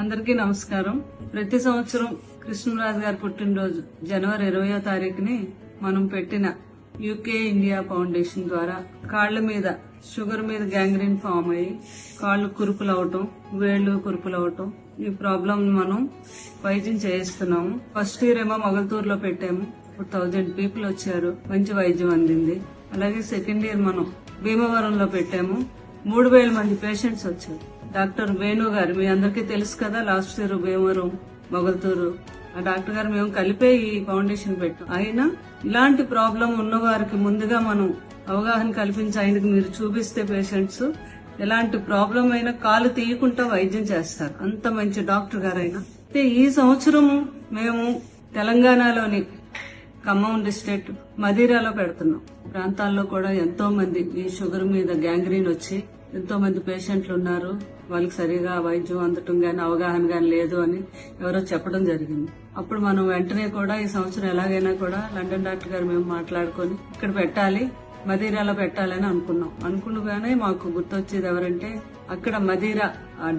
అందరికీ నమస్కారం. ప్రతి సంవత్సరం కృష్ణరాజు గారి పుట్టినరోజు జనవరి 20వ తారీఖుని మనం పెట్టిన యూకే ఇండియా ఫౌండేషన్ ద్వారా కాళ్ల మీద షుగర్ మీద గ్యాంగ్రీన్ ఫామ్ అయ్యి కాళ్ళు కురుపులవటం, వేళ్లు కురుపులవటం, ఈ ప్రాబ్లం మనం వైద్యం చేయిస్తున్నాము. ఫస్ట్ ఇయర్ ఏమో మొగల్తూరులో పెట్టాము. ఇప్పుడు 1000 పీపుల్ వచ్చారు, మంచి వైద్యం అందింది. అలాగే సెకండ్ ఇయర్ మనం భీమవరంలో పెట్టాము. 3000 మంది పేషెంట్స్ వచ్చారు. డాక్టర్ వేణు గారు మీ అందరికీ తెలుసు కదా, లాస్ట్ ఇయర్ భీమవరం మొగల్తూరు ఆ డాక్టర్ గారు మేము కలిపే ఈ ఫౌండేషన్ పెట్టాం. అయినా ఇలాంటి ప్రాబ్లం ఉన్న వారికి ముందుగా మనం అవగాహన కల్పించి ఆయనకు మీరు చూపిస్తే పేషెంట్స్ ఎలాంటి ప్రాబ్లం అయినా కాలు తీయకుండా వైద్యం చేస్తారు. అంత మంచి డాక్టర్ గారు అయినా. అయితే ఈ సంవత్సరం మేము తెలంగాణలోని ఖమ్మం డిస్ట్రిక్ట్ మదిరాలో పెడుతున్నాం. ప్రాంతాల్లో కూడా ఎంతో మంది ఈ షుగర్ మీద గ్యాంగ్రీన్ వచ్చి ఎంతో మంది పేషెంట్లు ఉన్నారు. వాళ్ళకి సరిగా వైద్యం అందటం గాని అవగాహన గాని లేదు అని ఎవరో చెప్పడం జరిగింది. అప్పుడు మనం వెంటనే కూడా ఈ సంవత్సరం ఎలాగైనా కూడా లండన్ డాక్టర్ గారు మేము మాట్లాడుకొని ఇక్కడ పెట్టాలి, మదీరాలో పెట్టాలని అనుకున్నగానే మాకు గుర్తొచ్చేది ఎవరంటే అక్కడ మదీరా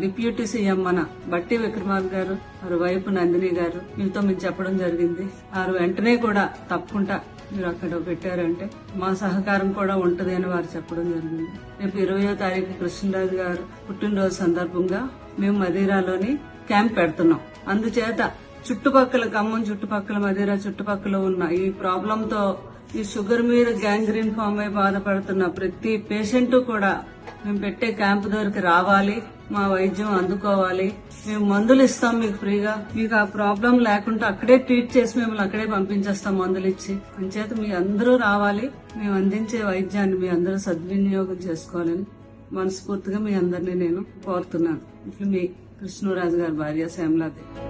డిప్యూటీ సీఎం మన బట్టి విక్రమార్క గారు, వారి వైపు నందిని గారు, వీళ్ళతో మేము చెప్పడం జరిగింది. వారు వెంటనే కూడా తప్పకుండా మీరు అక్కడ పెట్టారంటే మా సహకారం కూడా ఉంటది అని వారు చెప్పడం జరిగింది. రేపు 20వ తారీఖు కృష్ణరాజు గారు పుట్టినరోజు సందర్భంగా మేము మదీరాలోని క్యాంప్ పెడుతున్నాం. అందుచేత చుట్టుపక్కల ఖమ్మం చుట్టుపక్కల మదీరా చుట్టుపక్కల ఉన్న ఈ ప్రాబ్లంతో ఈ షుగర్ మీద గ్యాంగ్రీన్ ఫామ్ అయి బాధపడుతున్న ప్రతి పేషెంట్ కూడా మేము పెట్టే క్యాంప్ దగ్గరికి రావాలి, మా వైద్యం అందుకోవాలి, మేము మందులు ఇస్తాం మీకు ఫ్రీగా, మీకు ఆ ప్రాబ్లం లేకుండా అక్కడే ట్రీట్ చేసి మిమ్మల్ని అక్కడే పంపించేస్తాం మందులు ఇచ్చి. అంచేత మీ అందరూ రావాలి, మేము అందించే వైద్యాన్ని మీ అందరూ సద్వినియోగం చేసుకోవాలని మనస్ఫూర్తిగా మీ అందరినీ నేను కోరుతున్నాను. ఇప్పుడు మీ కృష్ణరాజు గారి భార్య శ్యామలాదేవి.